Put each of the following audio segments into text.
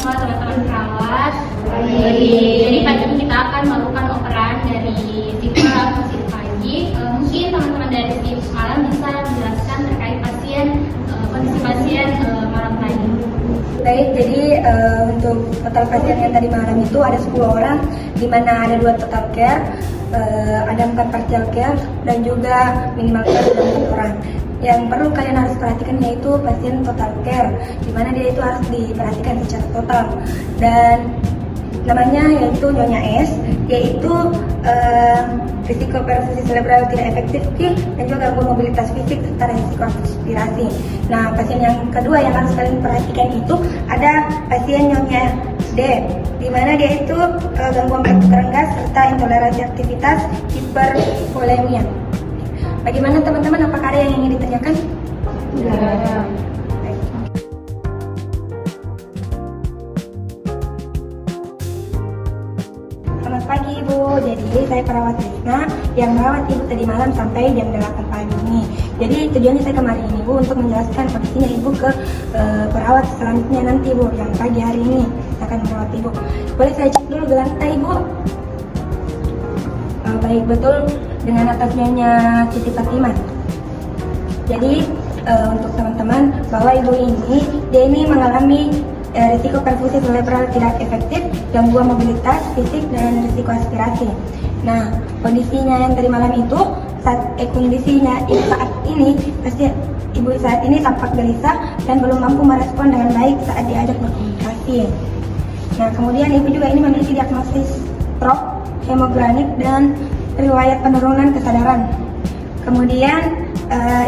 semua teman-teman perawat. Jadi pagi ini kita akan melakukan operan dari shift malam ke shift pagi. Mungkin teman-teman dari shift malam bisa menjelaskan terkait kondisi pasien malam tadi. Baik, jadi untuk total pasien yang tadi malam itu ada 10 orang, di mana ada 2 total care, ada 4 partial care, dan juga minimal care ada 4 orang. Yang perlu kalian harus perhatikan yaitu pasien total care, di mana dia itu harus diperhatikan secara total. Dan namanya yaitu Nyonya S, yaitu risiko perfusi cerebral tidak efektif dan juga gangguan mobilitas fisik serta risiko aspirasi. Nah, pasien yang kedua yang harus kalian perhatikan itu ada pasien Nyonya D, di mana dia itu gangguan pertukaran gas serta intoleransi aktivitas hipervolemia. Bagaimana teman-teman, apakah ada yang ingin ditanyakan? Tidak ada. Selamat pagi Ibu, jadi saya perawat Rizna yang merawat Ibu tadi malam sampai jam 8 pagi ini. Jadi tujuannya saya kemarin ini Bu untuk menjelaskan kondisinya Ibu ke perawat selanjutnya nanti Bu, yang pagi hari ini akan merawat Ibu. Boleh saya cek dulu gelang Ibu? Baik, betul, dengan atas Nyonya Siti Fatimah. Jadi untuk teman-teman bahwa Ibu ini, dia ini mengalami risiko perfusi cerebral tidak efektif, gangguan mobilitas fisik, dan risiko aspirasi. Nah, kondisinya yang tadi malam itu, kondisinya saat ini, pasien Ibu saat ini tampak gelisah dan belum mampu merespon dengan baik saat diajak berkomunikasi. Nah, kemudian Ibu juga ini memiliki diagnosis stroke, hemoglobinik, dan riwayat penurunan kesadaran. Kemudian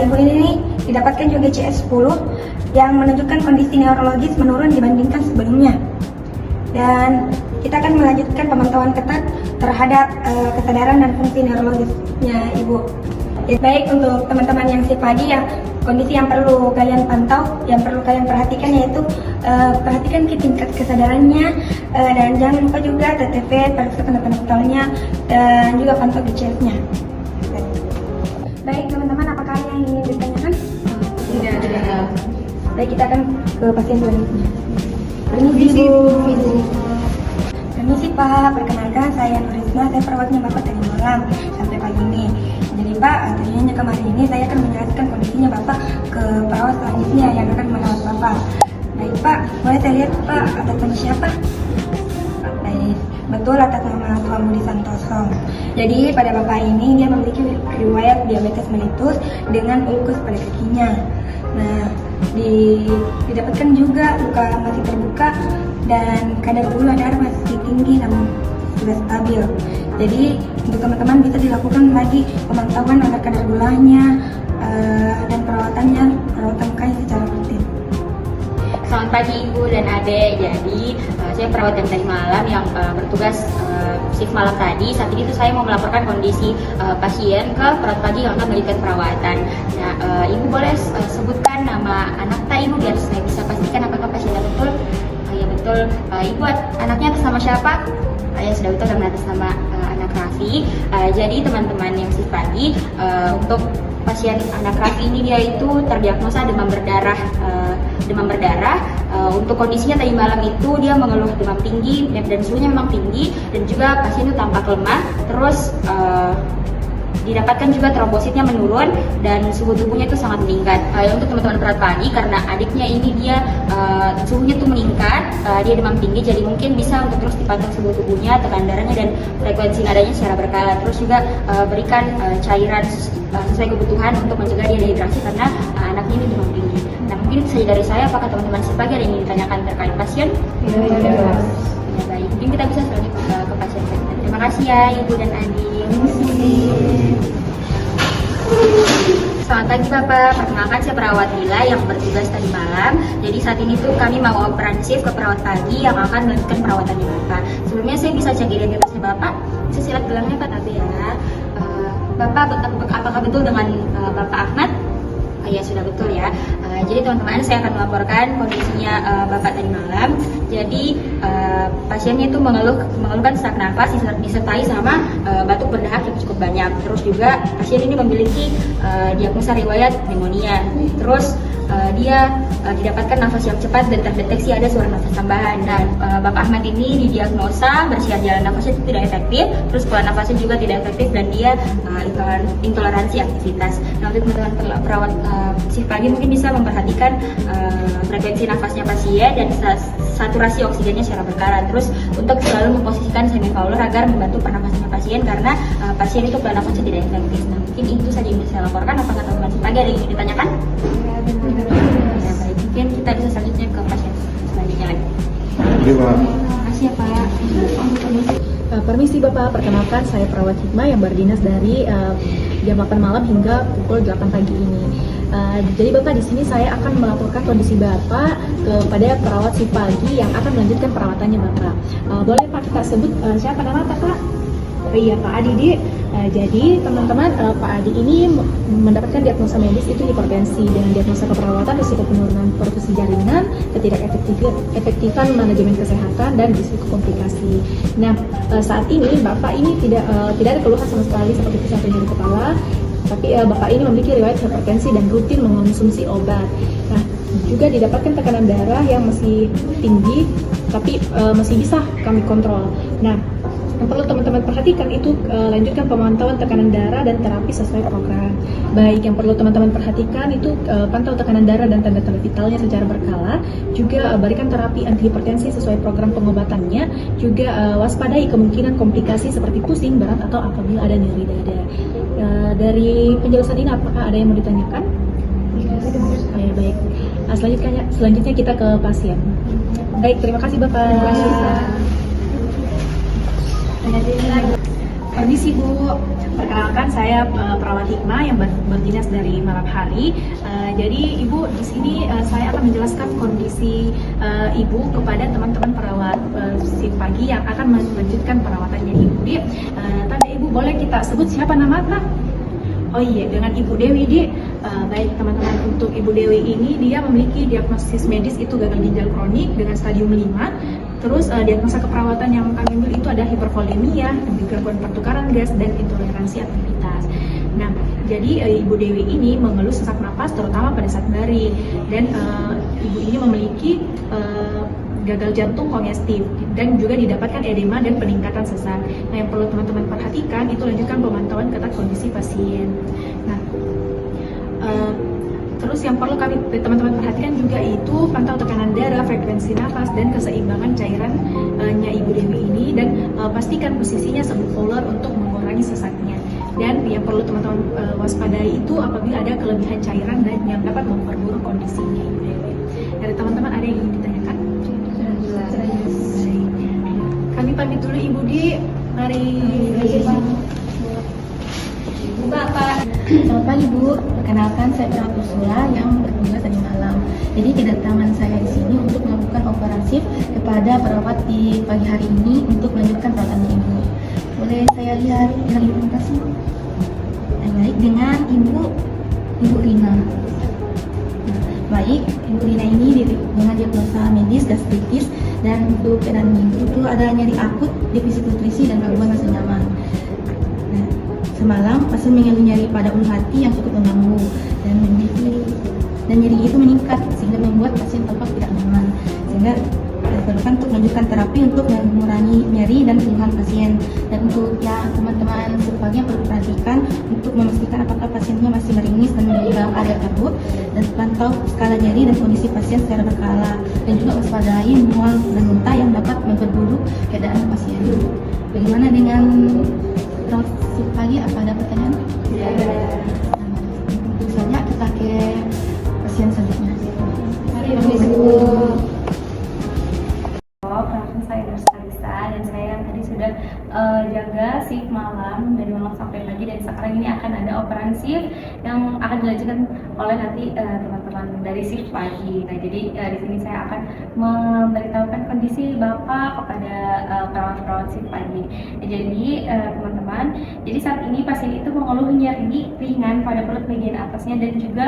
Ibu ini didapatkan juga CS10 yang menunjukkan kondisi neurologis menurun dibandingkan sebelumnya. Dan kita akan melanjutkan pemantauan ketat terhadap kesadaran dan fungsi neurologisnya Ibu. Baik, untuk teman-teman yang shift pagi, ya kondisi yang perlu kalian pantau, yang perlu kalian perhatikan yaitu perhatikan ke tingkat kesadarannya, dan jangan lupa juga TTV, periksa tanda-tanda vitalnya, dan juga pantau GCS-nya. Baik teman-teman, apakah ada yang ingin ditanyakan? Tidak ada. Baik, kita akan ke pasien selanjutnya. Permisi Bu. Permisi Pak, perkenalkan saya Nurisma, saya perawatnya Bapak tadi malam sampai pagi ini. Jadi Pak, tujuannya kemarin ini saya akan menjelaskan kondisinya Bapak ke perawat selanjutnya yang akan merawat Bapak. Baik Pak, boleh saya lihat Pak atas nama siapa? Baik, betul, atas nama Tuan Budi Santoso. Jadi pada Bapak ini dia memiliki riwayat diabetes mellitus dengan ulkus pada kakinya. Nah, didapatkan juga luka mati terbuka dan kadar gula darah masih tinggi namun sudah stabil. Jadi untuk teman-teman bisa dilakukan lagi pemantauan agar kadar gulanya dan perawatan mukanya secara rutin. Selamat pagi Ibu dan Adek. Jadi saya perawat yang tadi malam yang bertugas shift malam tadi. Saat ini tuh saya mau melaporkan kondisi pasien ke perawat pagi yang akan memberikan perawatan. Nah, Ibu boleh sebutkan nama anak Ibu biar saya bisa pastikan apakah pasiennya betul. Ya betul. Ibu anaknya atas nama siapa? Ya sudah betul, dan atas nama anak Raffi. Jadi teman-teman yang shift pagi, untuk pasien anak Raffi ini dia itu terdiagnosa demam berdarah. Untuk kondisinya tadi malam itu dia mengeluh demam tinggi dan suhunya memang tinggi, dan juga pasien itu tampak lemah. Terus didapatkan juga trombositnya menurun dan suhu tubuhnya itu sangat meningkat. Untuk teman-teman perawat pagi, karena adiknya ini dia suhunya tuh meningkat, dia demam tinggi, jadi mungkin bisa untuk terus dipantau suhu tubuhnya, tekanan darahnya, dan frekuensi nadanya secara berkala. Terus juga berikan cairan sesuai kebutuhan untuk mencegah dia dehidrasi karena anaknya ini demam tinggi. Nah, mungkin itu saja dari saya. Apakah teman-teman pagi ada yang ingin ditanyakan terkait pasien? Tidak. Ya, baik. Mungkin kita bisa selanjutnya ke pasien selanjutnya. Terima kasih ya Ibu dan Adi. Selamat pagi Bapak, perkenalkan saya perawat Lila yang bertugas tadi malam. Jadi saat ini tuh kami mau operan shift ke perawat pagi yang akan melanjutkan perawatan di Bapak. Sebelumnya saya bisa cek identitasnya Bapak. Bisa silat gelangnya Pak Tabe ya. Bapak apakah betul dengan Bapak Ahmad? Ya sudah betul ya. Jadi teman-teman, saya akan melaporkan kondisinya Bapak tadi malam. Jadi pasiennya itu mengeluhkan sesak nafas disertai sama batuk berdahak yang cukup banyak. Terus juga pasien ini memiliki diagnosa riwayat pneumonia. Terus dia didapatkan nafas yang cepat dan terdeteksi ada suara nafas tambahan. Dan Bapak Ahmad ini didiagnosa bersiar jalan nafasnya itu tidak efektif, terus pola nafasnya juga tidak efektif dan dia intoleransi aktivitas. Nah, untuk teman-teman perawat shift pagi mungkin bisa memperhatikan frekuensi nafasnya pasien dan saturasi oksigennya secara berkala. Terus untuk selalu memposisikan semifauler agar membantu pernafasannya pasien karena pasien itu pola nafasnya tidak efektif. Nah, mungkin itu saja yang bisa saya laporkan. Apakah teman-teman shift pagi ada yang ingin ditanyakan? Ya, baik. Mungkin kita bisa selanjutnya ke pasien selanjutnya lagi. Terima kasih ya Pak. Permisi Bapak, perkenalkan saya perawat Hikmah yang berdinas dari jam 8 malam hingga pukul 8 pagi ini. Jadi Bapak, di sini saya akan melaporkan kondisi Bapak kepada perawat shift pagi yang akan melanjutkan perawatannya Bapak. Boleh Pak kita sebut siapa nama Pak? Oh iya, Pak Adi Dik. Jadi teman-teman, Pak Adi ini mendapatkan diagnosa medis itu hipertensi dengan diagnosa keperawatan, risiko penurunan perfusi jaringan, ketidakefektifan manajemen kesehatan dan risiko komplikasi. Nah, saat ini Bapak ini tidak ada keluhan sama sekali seperti pusat nyeri kepala, tapi Bapak ini memiliki riwayat hipertensi dan rutin mengonsumsi obat. Nah, juga didapatkan tekanan darah yang masih tinggi, tapi masih bisa kami kontrol. Nah, yang perlu teman-teman perhatikan itu lanjutkan pemantauan tekanan darah dan terapi sesuai program. Baik, yang perlu teman-teman perhatikan itu pantau tekanan darah dan tanda-tanda vitalnya secara berkala. Juga berikan terapi antihipertensi sesuai program pengobatannya. Juga waspadai kemungkinan komplikasi seperti pusing, berat atau apabila ada nyeri dada. Dari penjelasan ini apakah ada yang mau ditanyakan? Ya, baik. Selanjutnya kita ke pasien. Baik, terima kasih Bapak. Terima kasih, Pak. Permisi Bu, perkenalkan saya perawat Hikmah yang berdinas dari malam hari. Jadi Ibu, di sini saya akan menjelaskan kondisi Ibu kepada teman-teman perawat shift pagi yang akan melanjutkan perawatannya Ibu. Tanda Ibu boleh kita sebut siapa nama Pak? Oh iya, dengan Ibu Dewi, Dik. Baik teman-teman, untuk Ibu Dewi ini dia memiliki diagnosis medis itu gagal ginjal kronik dengan stadium 5. Terus diagnosa keperawatan yang kami ambil itu ada hipervolemia, gangguan pertukaran gas dan intoleransi aktivitas. Nah, jadi Ibu Dewi ini mengeluh sesak napas terutama pada saat baring dan Ibu ini memiliki gagal jantung kongestif dan juga didapatkan edema dan peningkatan sesak. Nah, yang perlu teman-teman perhatikan itu lanjutkan pemantauan ketat kondisi pasien. Nah, terus yang perlu kami teman-teman perhatikan juga itu pantau tekanan darah, frekuensi nafas dan keseimbangan cairannya Ibu Dewi ini dan pastikan posisinya subpolar untuk mengurangi sesaknya. Dan yang perlu teman-teman waspadai itu apabila ada kelebihan cairan dan yang dapat memperburuk kondisinya Ibu Dewi. Dari teman-teman ada yang ingin ditanyakan? Kami pamit dulu Ibu Di. Mari. Bapak. Selamat pagi Bu, perkenalkan saya perawat Ursula yang bertugas tadi malam. Jadi kedatangan saya di sini untuk melakukan operasi kepada perawat di pagi hari ini untuk melanjutkan perawatan Ibu. Boleh saya lihat dengan Ibu kasih? Baik, dengan Ibu Rina. Baik, Ibu Rina ini dengan diagnosa medis gastritis dan untuk keadaan Ibu itu ada nyeri akut, defisit nutrisi dan gangguan rasa nyaman. Nah, semalam pasien mengeluh nyeri pada ulu hati yang cukup mengganggu dan nyeri itu meningkat sehingga membuat pasien tampak tidak nyaman, sehingga diperlukan untuk melanjutkan terapi untuk mengurangi nyeri dan keluhan pasien. Dan untuk yang teman-teman sebagian perlu perhatikan untuk memastikan apakah pasiennya masih meringis dan menunjukkan ada kabut dan pantau skala nyeri dan kondisi pasien secara berkala dan juga waspadai mual dan muntah yang dapat memperburuk keadaan pasien. Bagaimana dengan perawat shift pagi, apa ada pertanyaan? Ya. Tentu saja kita ke pasien selanjutnya. Mari Bu. Perkenalkan saya Nursa Alisa dan saya yang tadi sudah jaga shift malam dari malam sampai pagi, dan sekarang ini akan ada operasi yang akan dilanjutkan oleh nanti teman-teman dari shift pagi. Nah, jadi di sini saya akan memberitahukan kondisi Bapak kepada perawat-perawat shift pagi. Jadi teman-teman, jadi saat ini pasien itu mengeluh nyeri ringan pada perut bagian atasnya dan juga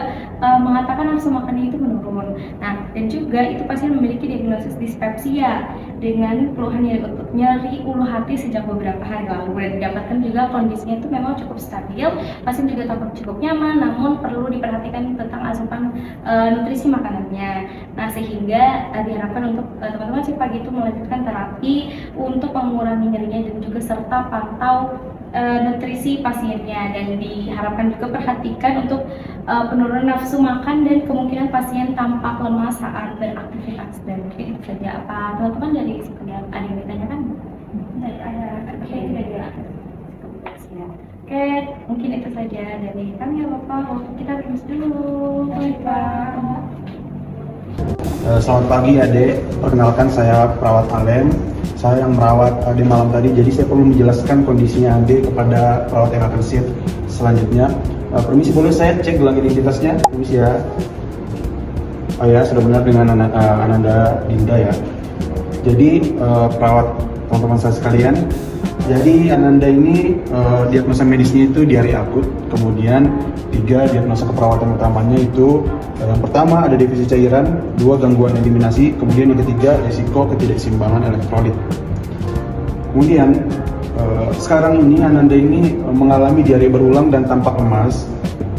mengatakan nafsu makannya itu menurun. Nah, dan juga itu pasien memiliki diagnosis dispepsia dengan keluhan nyeri ulu hati sejak beberapa hari lalu. Dan didapatkan juga kondisinya itu memang cukup stabil. Pasien juga tampak cukup nyaman, namun perlu diperhatikan tentang asupan nutrisi makanannya. Nah, sehingga diharapkan untuk teman-teman shift pagi itu melanjutkan terapi untuk mengurangi nyerinya dan juga serta pantau nutrisi pasiennya, dan diharapkan juga perhatikan untuk penurunan nafsu makan dan kemungkinan pasien tampak lemah saat beraktivitas. Dan mungkin itu saja. Apa teman-teman dari sekedar ada yang ditanyakan? Oke, mungkin itu saja dari kami ya Bapak. Kita terus dulu. Baik. Selamat pagi Ade, perkenalkan saya perawat Alem. Saya yang merawat Ade malam tadi, jadi saya perlu menjelaskan kondisinya Ade kepada perawat yang akan shift selanjutnya. Permisi, boleh saya cek gelang identitasnya? Permisi ya. Oh ya, sudah benar dengan Ananda Dinda ya. Jadi perawat teman-teman saya sekalian, jadi Ananda ini diagnosa medisnya itu diare akut, kemudian 3 diagnosa keperawatan utamanya itu yang pertama ada defisit cairan, 2 gangguan eliminasi, kemudian yang ketiga risiko ketidakseimbangan elektrolit. Kemudian sekarang ini Ananda ini mengalami diare berulang dan tampak lemas.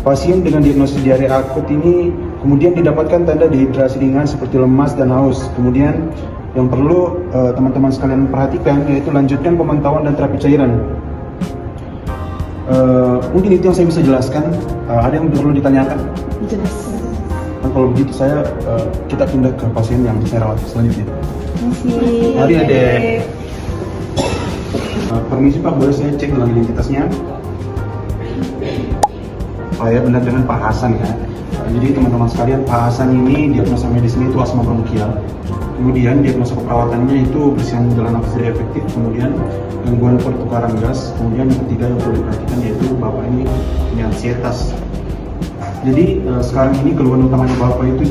Pasien dengan diagnosis diare akut ini kemudian didapatkan tanda dehidrasi ringan seperti lemas dan haus. Kemudian yang perlu teman-teman sekalian perhatikan yaitu lanjutkan pemantauan dan terapi cairan. Mungkin itu yang saya bisa jelaskan. Ada yang perlu ditanyakan? Jelas. Nah, kalau begitu kita pindah ke pasien yang saya rawat selanjutnya. Masih. Mari Adek. Permisi Pak, boleh saya cek gelang identitasnya? Oh ya, benar dengan Pak Hasan ya. Jadi teman-teman sekalian, Pak Hasan ini diagnosa medisnya itu asma bronkial. Kemudian diagnosa keperawatannya itu bersihan jalan nafas tidak efektif, kemudian gangguan pertukaran gas, kemudian yang ketiga yang perlu diperhatikan yaitu Bapak ini punya ansietas. Jadi sekarang ini keluhan utamanya Bapak itu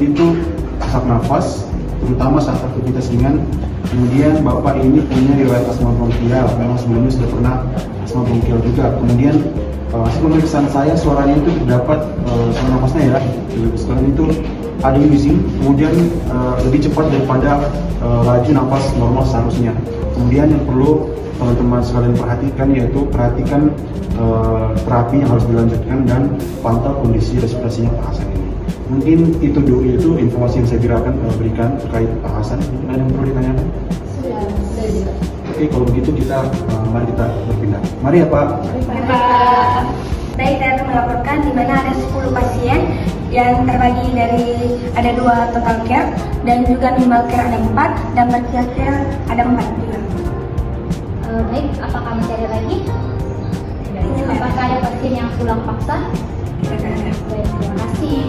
sesak nafas, terutama saat aktivitas ringan. Kemudian Bapak ini punya riwayat asma bronkial, memang sebelumnya sudah pernah asma bronkial juga. Kemudian hasil pemeriksaan saya suaranya itu terdapat suara nafasnya ya, sekarang itu ada wheezing, kemudian lebih cepat daripada laju nafas normal seharusnya. Kemudian yang perlu teman-teman sekalian perhatikan yaitu perhatikan terapi yang harus dilanjutkan dan pantau kondisi respirasinya Pak Hasan ini. Mungkin itu dulu informasi yang saya berikan terkait Pak Hasan. Mungkin ada yang perlu ditanyakan? Sudah. Oke, kalau begitu mari kita berpindah. Mari ya Pak. Baik, saya akan melaporkan di mana ada 10 pasien yang terbagi dari ada 2 total care dan juga minimal care ada 4 dan partial care ada 4 juga. Baik, apakah masih ada lagi? Apakah ada pasien yang pulang paksa? Tidak ada. Baik, terima kasih.